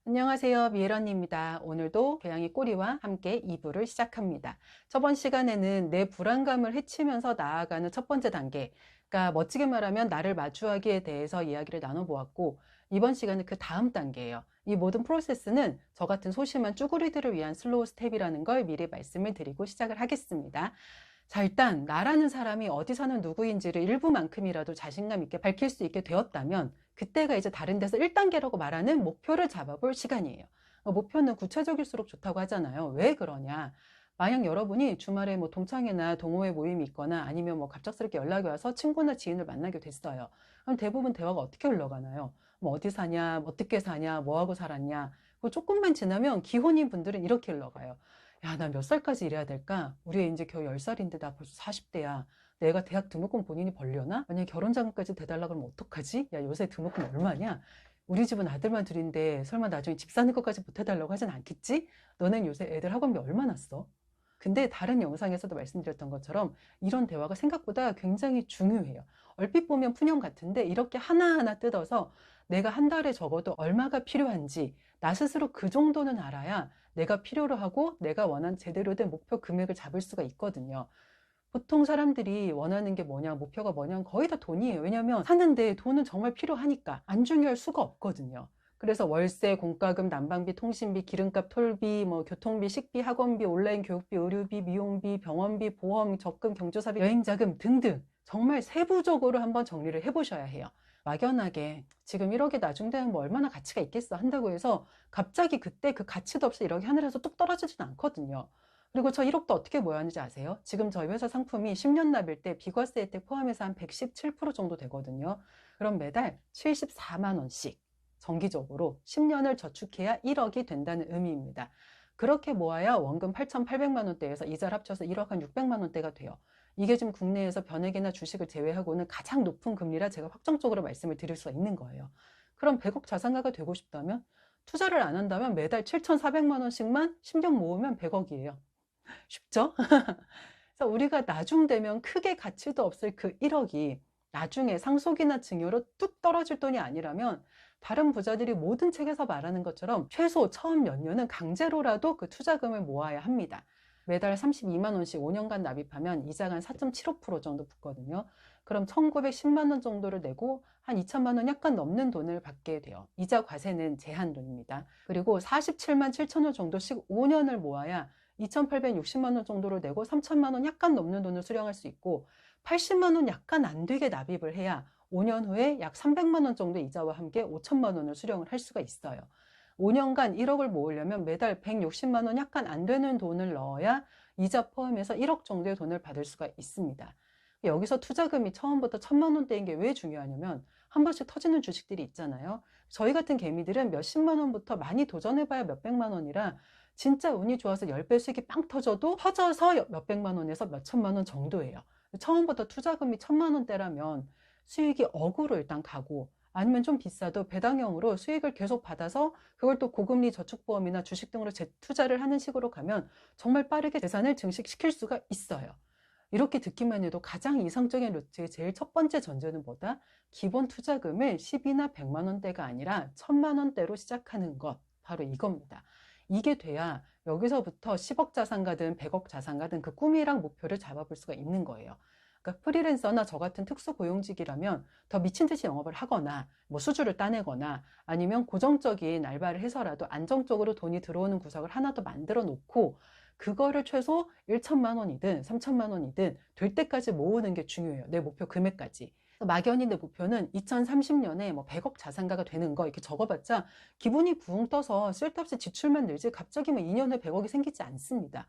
안녕하세요. 미애런입니다. 오늘도 교양의 꼬리와 함께 2부를 시작합니다. 저번 시간에는 내 불안감을 헤치면서 나아가는 첫 번째 단계, 그러니까 멋지게 말하면 나를 마주하기에 대해서 이야기를 나눠보았고, 이번 시간은 그 다음 단계예요. 이 모든 프로세스는 저 같은 소심한 쭈구리들을 위한 슬로우 스텝이라는 걸 미리 말씀을 드리고 시작을 하겠습니다. 자, 일단 나라는 사람이 어디 사는 누구인지를 일부만큼이라도 자신감 있게 밝힐 수 있게 되었다면 그때가 이제 다른 데서 1단계라고 말하는 목표를 잡아볼 시간이에요. 목표는 구체적일수록 좋다고 하잖아요. 왜 그러냐? 만약 여러분이 주말에 뭐 동창회나 동호회 모임이 있거나 아니면 뭐 갑작스럽게 연락이 와서 친구나 지인을 만나게 됐어요. 그럼 대부분 대화가 어떻게 흘러가나요? 뭐 어디 사냐, 뭐 어떻게 사냐, 뭐 하고 살았냐. 조금만 지나면 기혼인 분들은 이렇게 흘러가요. 야, 나 몇 살까지 일해야 될까? 우리 애 이제 겨우 10살인데 나 벌써 40대야. 내가 대학 등록금 본인이 벌려나? 만약에 결혼 자금까지 대달라 그러면 어떡하지? 야, 요새 등록금 얼마냐? 우리 집은 아들만 둘인데 설마 나중에 집 사는 것까지 못 해달라고 하진 않겠지? 너넨 요새 애들 학원비 얼마나 써? 근데 다른 영상에서도 말씀드렸던 것처럼 이런 대화가 생각보다 굉장히 중요해요. 얼핏 보면 푸념 같은데 이렇게 하나하나 뜯어서 내가 한 달에 적어도 얼마가 필요한지 나 스스로 그 정도는 알아야 내가 필요로 하고 내가 원하는 제대로 된 목표 금액을 잡을 수가 있거든요. 보통 사람들이 원하는 게 뭐냐, 목표가 뭐냐, 거의 다 돈이에요. 왜냐하면 사는데 돈은 정말 필요하니까 안 중요할 수가 없거든요. 그래서 월세, 공과금, 난방비, 통신비, 기름값, 톨비, 뭐 교통비, 식비, 학원비, 온라인 교육비, 의료비, 미용비, 병원비, 보험, 적금, 경조사비, 여행자금 등등 정말 세부적으로 한번 정리를 해보셔야 해요. 막연하게 지금 1억이 나중 되면 뭐 얼마나 가치가 있겠어 한다고 해서 갑자기 그때 그 가치도 없이 1억이 하늘에서 뚝 떨어지진 않거든요. 그리고 저 1억도 어떻게 모였는지 아세요? 지금 저희 회사 상품이 10년 납일 때 비과세 혜택 포함해서 한 117% 정도 되거든요. 그럼 매달 74만 원씩 정기적으로 10년을 저축해야 1억이 된다는 의미입니다. 그렇게 모아야 원금 8,800만 원대에서 이자를 합쳐서 1억 한 600만 원대가 돼요. 이게 지금 국내에서 변액이나 주식을 제외하고는 가장 높은 금리라 제가 확정적으로 말씀을 드릴 수가 있는 거예요. 그럼 100억 자산가가 되고 싶다면 투자를 안 한다면 매달 7,400만 원씩만 10년 모으면 100억이에요. 쉽죠? 그래서 우리가 나중 되면 크게 가치도 없을 그 1억이 나중에 상속이나 증여로 뚝 떨어질 돈이 아니라면 다른 부자들이 모든 책에서 말하는 것처럼 최소 처음 몇 년은 강제로라도 그 투자금을 모아야 합니다. 매달 32만 원씩 5년간 납입하면 이자가 한 4.75% 정도 붙거든요. 그럼 1,910만 원 정도를 내고 한 2천만 원 약간 넘는 돈을 받게 돼요. 이자 과세는 제한돈입니다. 그리고 47만 7천 원 정도씩 5년을 모아야 2,860만 원 정도를 내고 3천만 원 약간 넘는 돈을 수령할 수 있고 80만 원 약간 안 되게 납입을 해야 5년 후에 약 300만 원 정도의 이자와 함께 5천만 원을 수령을 할 수가 있어요. 5년간 1억을 모으려면 매달 160만 원 약간 안 되는 돈을 넣어야 이자 포함해서 1억 정도의 돈을 받을 수가 있습니다. 여기서 투자금이 처음부터 1,000만 원대인 게 왜 중요하냐면 한 번씩 터지는 주식들이 있잖아요. 저희 같은 개미들은 몇십만 원부터 많이 도전해봐야 몇백만 원이라 진짜 운이 좋아서 10배 수익이 빵 터져도 터져서 몇백만 원에서 몇천만 원 정도예요. 처음부터 투자금이 1,000만 원대라면 수익이 억으로 일단 가고 아니면 좀 비싸도 배당형으로 수익을 계속 받아서 그걸 또 고금리 저축보험이나 주식 등으로 재투자를 하는 식으로 가면 정말 빠르게 재산을 증식시킬 수가 있어요. 이렇게 듣기만 해도 가장 이상적인 루트의 제일 첫 번째 전제는 뭐다? 기본 투자금을 10이나 100만 원대가 아니라 1,000만 원대로 시작하는 것. 바로 이겁니다. 이게 돼야 여기서부터 10억 자산가든 100억 자산가든 그 꿈이랑 목표를 잡아볼 수가 있는 거예요. 그러니까 프리랜서나 저 같은 특수고용직이라면 더 미친 듯이 영업을 하거나 뭐 수주를 따내거나 아니면 고정적인 알바를 해서라도 안정적으로 돈이 들어오는 구석을 하나 더 만들어 놓고 그거를 최소 1천만 원이든 3천만 원이든 될 때까지 모으는 게 중요해요. 내 목표 금액까지. 막연히 내 목표는 2030년에 뭐 100억 자산가가 되는 거 이렇게 적어봤자 기분이 붕 떠서 쓸데없이 지출만 늘지 갑자기 뭐 2년 후에 100억이 생기지 않습니다.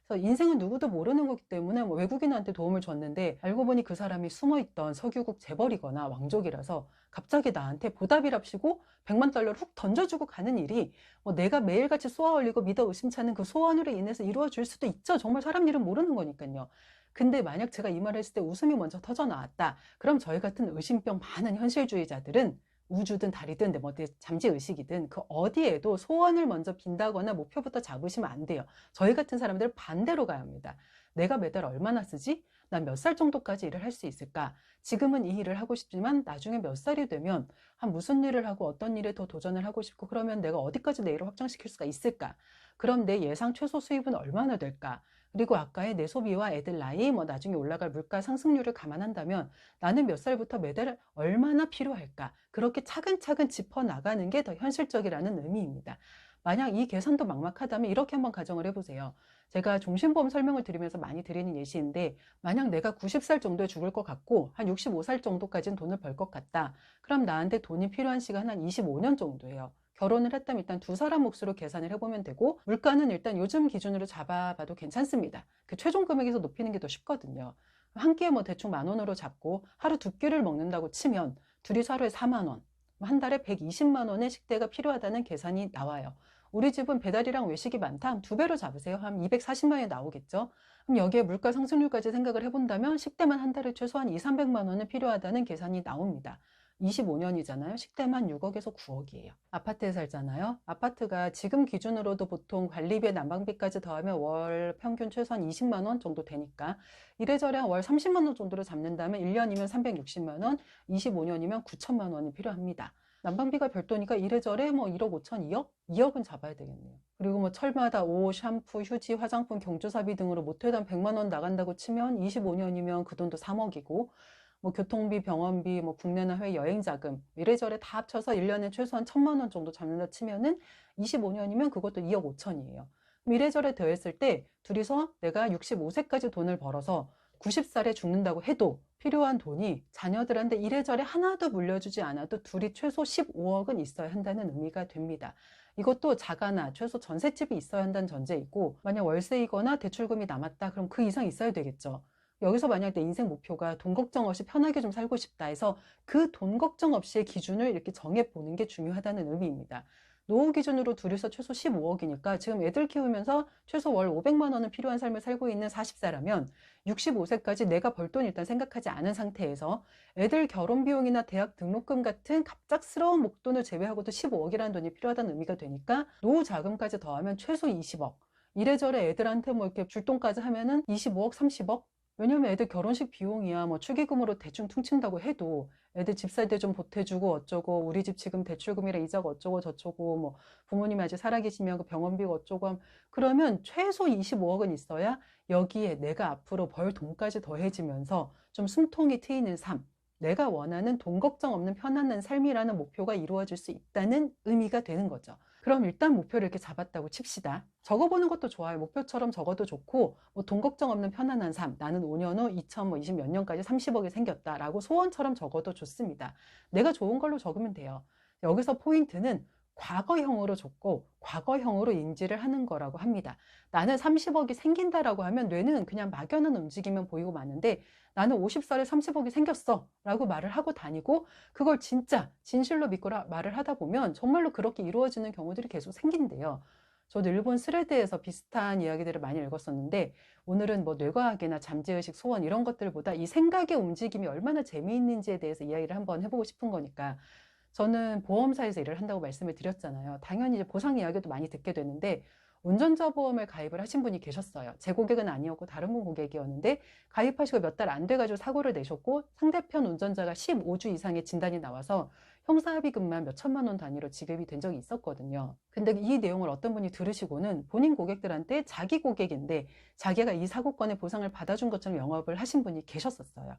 그래서 인생은 누구도 모르는 거기 때문에 뭐 외국인한테 도움을 줬는데 알고 보니 그 사람이 숨어있던 석유국 재벌이거나 왕족이라서 갑자기 나한테 보답이랍시고 100만 달러를 훅 던져주고 가는 일이 뭐 내가 매일같이 쏘아 올리고 믿어 의심찮은 그 소원으로 인해서 이루어질 수도 있죠. 정말 사람 일은 모르는 거니까요. 근데 만약 제가 이 말을 했을 때 웃음이 먼저 터져 나왔다. 그럼 저희 같은 의심병 많은 현실주의자들은 우주든 달이든 뭐 잠재의식이든 그 어디에도 소원을 먼저 빈다거나 목표부터 잡으시면 안 돼요. 저희 같은 사람들 반대로 가야 합니다. 내가 매달 얼마나 쓰지? 난 몇 살 정도까지 일을 할 수 있을까? 지금은 이 일을 하고 싶지만 나중에 몇 살이 되면 한 무슨 일을 하고 어떤 일에 더 도전을 하고 싶고 그러면 내가 어디까지 내 일을 확장시킬 수가 있을까? 그럼 내 예상 최소 수입은 얼마나 될까? 그리고 아까의 내 소비와 애들 나이, 뭐 나중에 올라갈 물가 상승률을 감안한다면 나는 몇 살부터 매달 얼마나 필요할까? 그렇게 차근차근 짚어나가는 게 더 현실적이라는 의미입니다. 만약 이 계산도 막막하다면 이렇게 한번 가정을 해보세요. 제가 종신보험 설명을 드리면서 많이 드리는 예시인데, 만약 내가 90살 정도에 죽을 것 같고 한 65살 정도까지는 돈을 벌 것 같다. 그럼 나한테 돈이 필요한 시간 한 25년 정도예요. 결혼을 했다면 일단 두 사람 몫으로 계산을 해보면 되고, 물가는 일단 요즘 기준으로 잡아봐도 괜찮습니다. 그 최종 금액에서 높이는 게 더 쉽거든요. 한 끼에 뭐 대충 10,000원으로 잡고 하루 두 끼를 먹는다고 치면 둘이서 하루에 4만 원, 한 달에 120만 원의 식대가 필요하다는 계산이 나와요. 우리 집은 배달이랑 외식이 많다? 두 배로 잡으세요. 한 240만 원이 나오겠죠? 그럼 여기에 물가 상승률까지 생각을 해본다면 식대만 한 달에 최소한 2, 300만 원은 필요하다는 계산이 나옵니다. 25년이잖아요. 식대만 6억에서 9억이에요. 아파트에 살잖아요. 아파트가 지금 기준으로도 보통 관리비, 난방비까지 더하면 월 평균 최소한 20만 원 정도 되니까 이래저래 월 30만 원 정도로 잡는다면 1년이면 360만 원, 25년이면 9천만 원이 필요합니다. 난방비가 별도니까 이래저래 뭐 1억 5천, 2억? 2억은 잡아야 되겠네요. 그리고 뭐 철마다 옷, 샴푸, 휴지, 화장품, 경조사비 등으로 못해도 한 100만 원 나간다고 치면 25년이면 그 돈도 3억이고, 뭐 교통비, 병원비, 뭐 국내나 해외 여행 자금 이래저래 다 합쳐서 1년에 최소한 1,000만 원 정도 잡는다 치면은 25년이면 그것도 2억 5천이에요. 이래저래 더했을 때 둘이서 내가 65세까지 돈을 벌어서 90살에 죽는다고 해도 필요한 돈이 자녀들한테 이래저래 하나도 물려주지 않아도 둘이 최소 15억은 있어야 한다는 의미가 됩니다. 이것도 자가나 최소 전셋집이 있어야 한다는 전제이고, 만약 월세이거나 대출금이 남았다 그럼 그 이상 있어야 되겠죠. 여기서 만약 내 인생 목표가 돈 걱정 없이 편하게 좀 살고 싶다 해서 그 돈 걱정 없이의 기준을 이렇게 정해보는 게 중요하다는 의미입니다. 노후 기준으로 둘이서 최소 15억이니까 지금 애들 키우면서 최소 월 500만 원은 필요한 삶을 살고 있는 40세라면 65세까지 내가 벌 돈 일단 생각하지 않은 상태에서 애들 결혼 비용이나 대학 등록금 같은 갑작스러운 목돈을 제외하고도 15억이라는 돈이 필요하다는 의미가 되니까 노후 자금까지 더하면 최소 20억. 이래저래 애들한테 뭐 이렇게 줄 돈까지 하면은 25억, 30억? 왜냐면 애들 결혼식 비용이야 뭐 축의금으로 대충 퉁친다고 해도 애들 집 살 때 좀 보태주고 어쩌고, 우리 집 지금 대출금이라 이자가 어쩌고 저쩌고, 뭐 부모님이 아직 살아계시면 그 병원비가 어쩌고 그러면 최소 25억은 있어야 여기에 내가 앞으로 벌 돈까지 더해지면서 좀 숨통이 트이는 삶, 내가 원하는 돈 걱정 없는 편안한 삶이라는 목표가 이루어질 수 있다는 의미가 되는 거죠. 그럼 일단 목표를 이렇게 잡았다고 칩시다. 적어보는 것도 좋아요. 목표처럼 적어도 좋고, 뭐 돈 걱정 없는 편안한 삶, 나는 5년 후 2020 몇 년까지 30억이 생겼다라고 소원처럼 적어도 좋습니다. 내가 좋은 걸로 적으면 돼요. 여기서 포인트는 과거형으로 적고 과거형으로 인지를 하는 거라고 합니다. 나는 30억이 생긴다라고 하면 뇌는 그냥 막연한 움직임만 보이고 마는데, 나는 50살에 30억이 생겼어 라고 말을 하고 다니고 그걸 진짜 진실로 믿고 말을 하다 보면 정말로 그렇게 이루어지는 경우들이 계속 생긴대요. 저도 일본 스레드에서 비슷한 이야기들을 많이 읽었었는데, 오늘은 뭐 뇌과학이나 잠재의식, 소원 이런 것들보다 이 생각의 움직임이 얼마나 재미있는지에 대해서 이야기를 한번 해보고 싶은 거니까. 저는 보험사에서 일을 한다고 말씀을 드렸잖아요. 당연히 이제 보상 이야기도 많이 듣게 되는데, 운전자 보험을 가입을 하신 분이 계셨어요. 제 고객은 아니었고 다른 분 고객이었는데, 가입하시고 몇 달 안 돼가지고 사고를 내셨고 상대편 운전자가 15주 이상의 진단이 나와서 형사합의금만 몇 천만 원 단위로 지급이 된 적이 있었거든요. 근데 이 내용을 어떤 분이 들으시고는 본인 고객들한테 자기 고객인데 자기가 이 사고권의 보상을 받아준 것처럼 영업을 하신 분이 계셨었어요.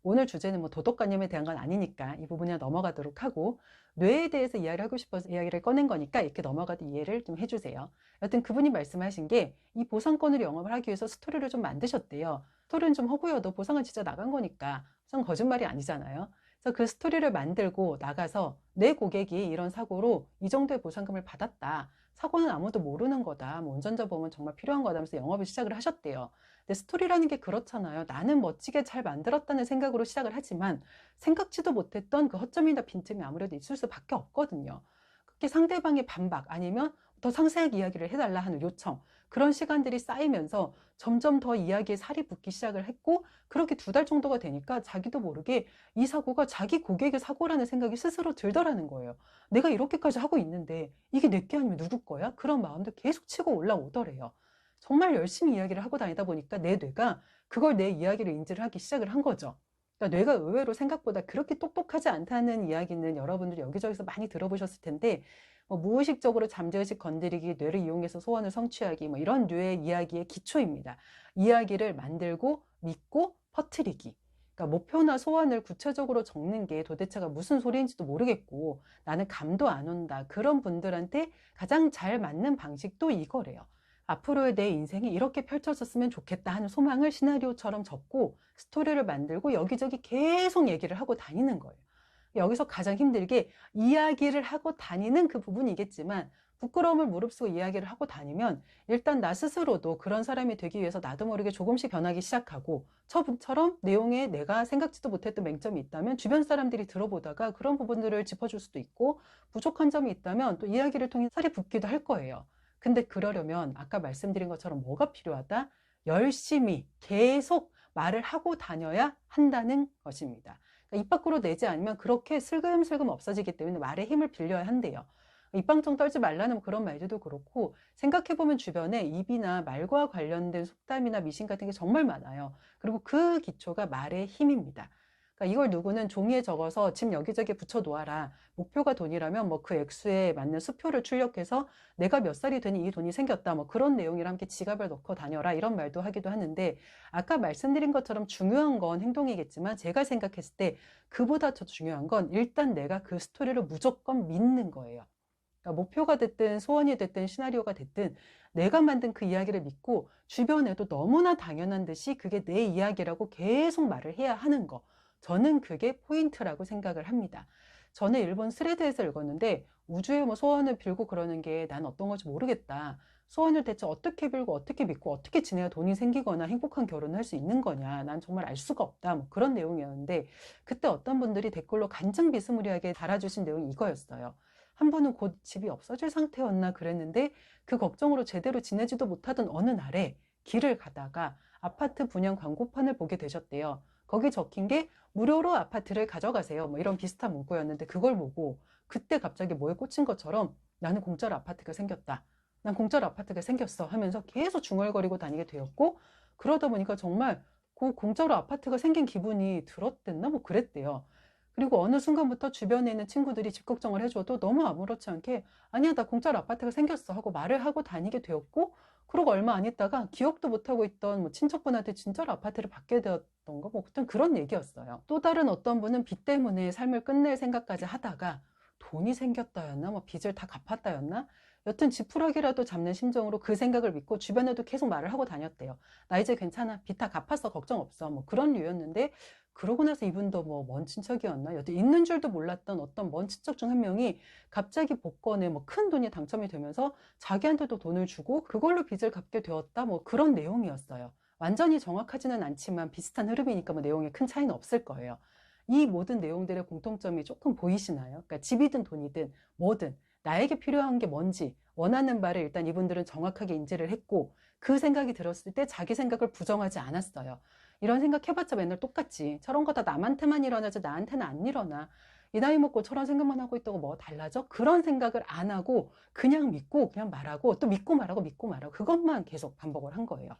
오늘 주제는 뭐 도덕관념에 대한 건 아니니까 이 부분에 넘어가도록 하고, 뇌에 대해서 이야기를 하고 싶어서 이야기를 꺼낸 거니까 이렇게 넘어가도 이해를 좀 해주세요. 여튼 그분이 말씀하신 게 이 보상권으로 영업을 하기 위해서 스토리를 좀 만드셨대요. 스토리는 좀 허구여도 보상은 진짜 나간 거니까 보상 거짓말이 아니잖아요. 그래서 그 스토리를 만들고 나가서 내 고객이 이런 사고로 이 정도의 보상금을 받았다. 사고는 아무도 모르는 거다. 뭐 운전자 보험은 정말 필요한 거다 하면서 영업을 시작을 하셨대요. 근데 스토리라는 게 그렇잖아요. 나는 멋지게 잘 만들었다는 생각으로 시작을 하지만 생각지도 못했던 그 허점이나 빈틈이 아무래도 있을 수밖에 없거든요. 그게 상대방의 반박 아니면 더 상세하게 이야기를 해달라 하는 요청, 그런 시간들이 쌓이면서 점점 더 이야기에 살이 붙기 시작을 했고, 그렇게 2달 정도가 되니까 자기도 모르게 이 사고가 자기 고객의 사고라는 생각이 스스로 들더라는 거예요. 내가 이렇게까지 하고 있는데 이게 내게 아니면 누구 거야? 그런 마음도 계속 치고 올라오더래요. 정말 열심히 이야기를 하고 다니다 보니까 내 뇌가 그걸 내 이야기로 인지를 하기 시작을 한 거죠. 그러니까 뇌가 의외로 생각보다 그렇게 똑똑하지 않다는 이야기는 여러분들이 여기저기서 많이 들어보셨을 텐데, 뭐 무의식적으로 잠재의식 건드리기, 뇌를 이용해서 소원을 성취하기, 뭐 이런 류의 이야기의 기초입니다. 이야기를 만들고 믿고 퍼뜨리기. 그러니까 목표나 소원을 구체적으로 적는 게 도대체가 무슨 소리인지도 모르겠고 나는 감도 안 온다. 그런 분들한테 가장 잘 맞는 방식도 이거래요. 앞으로의 내 인생이 이렇게 펼쳐졌으면 좋겠다 하는 소망을 시나리오처럼 적고 스토리를 만들고 여기저기 계속 얘기를 하고 다니는 거예요. 여기서 가장 힘들게 이야기를 하고 다니는 그 부분이겠지만, 부끄러움을 무릅쓰고 이야기를 하고 다니면 일단 나 스스로도 그런 사람이 되기 위해서 나도 모르게 조금씩 변하기 시작하고, 처럼 내용에 내가 생각지도 못했던 맹점이 있다면 주변 사람들이 들어보다가 그런 부분들을 짚어줄 수도 있고, 부족한 점이 있다면 또 이야기를 통해 살이 붙기도 할 거예요. 근데 그러려면 아까 말씀드린 것처럼 뭐가 필요하다? 열심히 계속 말을 하고 다녀야 한다는 것입니다. 그러니까 입 밖으로 내지 않으면 그렇게 슬금슬금 없어지기 때문에 말의 힘을 빌려야 한대요. 입방정 떨지 말라는 그런 말들도 그렇고, 생각해보면 주변에 입이나 말과 관련된 속담이나 미신 같은 게 정말 많아요. 그리고 그 기초가 말의 힘입니다. 그러니까 이걸 누구는 종이에 적어서 집 여기저기 붙여 놓아라. 목표가 돈이라면 뭐 그 액수에 맞는 수표를 출력해서 내가 몇 살이 되니 이 돈이 생겼다. 뭐 그런 내용이랑 함께 지갑에 넣고 다녀라. 이런 말도 하기도 하는데, 아까 말씀드린 것처럼 중요한 건 행동이겠지만 제가 생각했을 때 그보다 더 중요한 건 일단 내가 그 스토리를 무조건 믿는 거예요. 그러니까 목표가 됐든 소원이 됐든 시나리오가 됐든 내가 만든 그 이야기를 믿고 주변에도 너무나 당연한 듯이 그게 내 이야기라고 계속 말을 해야 하는 거. 저는 그게 포인트라고 생각을 합니다. 저는 일본 스레드에서 읽었는데, 우주에 뭐 소원을 빌고 그러는 게 난 어떤 건지 모르겠다. 소원을 대체 어떻게 빌고 어떻게 믿고 어떻게 지내야 돈이 생기거나 행복한 결혼을 할 수 있는 거냐. 난 정말 알 수가 없다. 뭐 그런 내용이었는데, 그때 어떤 분들이 댓글로 간증 비스무리하게 달아주신 내용이 이거였어요. 한 분은 곧 집이 없어질 상태였나 그랬는데, 그 걱정으로 제대로 지내지도 못하던 어느 날에 길을 가다가 아파트 분양 광고판을 보게 되셨대요. 거기 적힌 게 무료로 아파트를 가져가세요. 뭐 이런 비슷한 문구였는데, 그걸 보고 그때 갑자기 뭐에 꽂힌 것처럼 나는 공짜로 아파트가 생겼다. 난 공짜로 아파트가 생겼어 하면서 계속 중얼거리고 다니게 되었고, 그러다 보니까 정말 그 공짜로 아파트가 생긴 기분이 들었댔나 뭐 그랬대요. 그리고 어느 순간부터 주변에 있는 친구들이 집 걱정을 해줘도 너무 아무렇지 않게 아니야 나 공짜로 아파트가 생겼어 하고 말을 하고 다니게 되었고, 그러고 얼마 안 있다가 기억도 못하고 있던 뭐 친척분한테 진짜로 아파트를 받게 되었던 거, 뭐 그땐 그런 얘기였어요. 또 다른 어떤 분은 빚 때문에 삶을 끝낼 생각까지 하다가 돈이 생겼다였나 뭐 빚을 다 갚았다였나, 여튼 지푸라기라도 잡는 심정으로 그 생각을 믿고 주변에도 계속 말을 하고 다녔대요. 나 이제 괜찮아, 빚 다 갚았어, 걱정 없어, 뭐 그런 류였는데, 그러고 나서 이분도 뭐 먼 친척이었나, 여튼 있는 줄도 몰랐던 어떤 먼 친척 중 한 명이 갑자기 복권에 뭐 큰 돈이 당첨이 되면서 자기한테도 돈을 주고 그걸로 빚을 갚게 되었다, 뭐 그런 내용이었어요. 완전히 정확하지는 않지만 비슷한 흐름이니까 뭐 내용에 큰 차이는 없을 거예요. 이 모든 내용들의 공통점이 조금 보이시나요? 그러니까 집이든 돈이든 뭐든 나에게 필요한 게 뭔지 원하는 바를 일단 이분들은 정확하게 인지를 했고, 그 생각이 들었을 때 자기 생각을 부정하지 않았어요. 이런 생각 해봤자 맨날 똑같지. 저런 거 다 남한테만 일어나지 나한테는 안 일어나. 이 나이 먹고 저런 생각만 하고 있다고 뭐 달라져? 그런 생각을 안 하고 그냥 믿고 그냥 말하고 또 믿고 말하고 믿고 말하고 그것만 계속 반복을 한 거예요.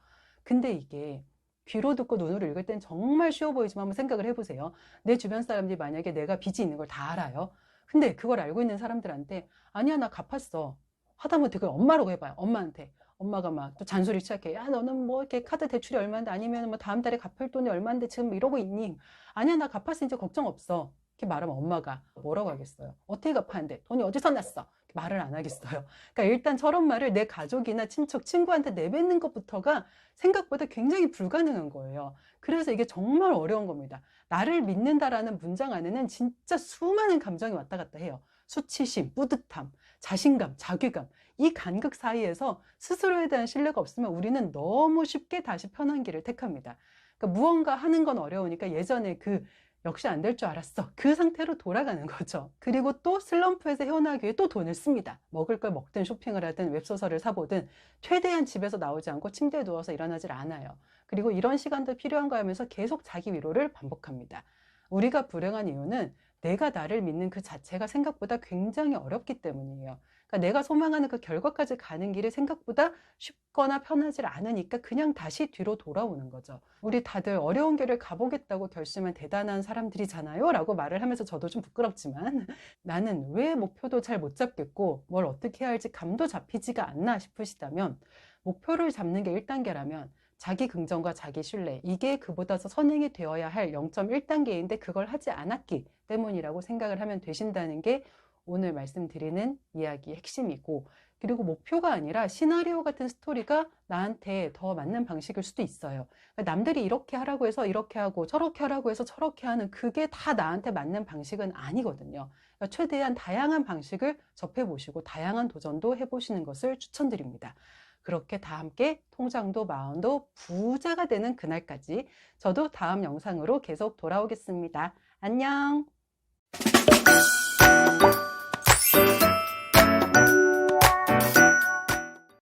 근데 이게 귀로 듣고 눈으로 읽을 땐 정말 쉬워 보이지만 한번 생각을 해보세요. 내 주변 사람들이 만약에 내가 빚이 있는 걸 다 알아요. 근데 그걸 알고 있는 사람들한테 아니야 나 갚았어 하다못해 그걸 엄마라고 해봐요. 엄마한테 엄마가 막 또 잔소리 시작해. 야 너는 뭐 이렇게 카드 대출이 얼마인데 아니면 뭐 다음 달에 갚을 돈이 얼마인데 지금 뭐 이러고 있니? 아니야 나 갚았어 이제 걱정 없어. 이렇게 말하면 엄마가 뭐라고 하겠어요? 어떻게 갚았는데 돈이 어디서 났어? 말을 안 하겠어요. 그러니까 일단 저런 말을 내 가족이나 친척, 친구한테 내뱉는 것부터가 생각보다 굉장히 불가능한 거예요. 그래서 이게 정말 어려운 겁니다. 나를 믿는다라는 문장 안에는 진짜 수많은 감정이 왔다 갔다 해요. 수치심, 뿌듯함, 자신감, 자괴감. 이 간극 사이에서 스스로에 대한 신뢰가 없으면 우리는 너무 쉽게 다시 편한 길을 택합니다. 그러니까 무언가 하는 건 어려우니까 예전에 그 역시 안 될 줄 알았어. 그 상태로 돌아가는 거죠. 그리고 또 슬럼프에서 헤어나기 위해 또 돈을 씁니다. 먹을 걸 먹든 쇼핑을 하든 웹소설을 사보든 최대한 집에서 나오지 않고 침대에 누워서 일어나질 않아요. 그리고 이런 시간도 필요한가 하면서 계속 자기 위로를 반복합니다. 우리가 불행한 이유는 내가 나를 믿는 그 자체가 생각보다 굉장히 어렵기 때문이에요. 그러니까 내가 소망하는 그 결과까지 가는 길이 생각보다 쉽거나 편하지 않으니까 그냥 다시 뒤로 돌아오는 거죠. 우리 다들 어려운 길을 가보겠다고 결심한 대단한 사람들이잖아요 라고 말을 하면서 저도 좀 부끄럽지만 나는 왜 목표도 잘 못 잡겠고 뭘 어떻게 해야 할지 감도 잡히지가 않나 싶으시다면 목표를 잡는 게 1단계라면 자기 긍정과 자기 신뢰, 이게 그보다 더 선행이 되어야 할 0.1단계인데 그걸 하지 않았기 때문이라고 생각을 하면 되신다는 게 오늘 말씀드리는 이야기의 핵심이고, 그리고 목표가 아니라 시나리오 같은 스토리가 나한테 더 맞는 방식일 수도 있어요. 그러니까 남들이 이렇게 하라고 해서 이렇게 하고 저렇게 하라고 해서 저렇게 하는 그게 다 나한테 맞는 방식은 아니거든요. 그러니까 최대한 다양한 방식을 접해보시고 다양한 도전도 해보시는 것을 추천드립니다. 그렇게 다 함께 통장도 마음도 부자가 되는 그날까지 저도 다음 영상으로 계속 돌아오겠습니다. 안녕!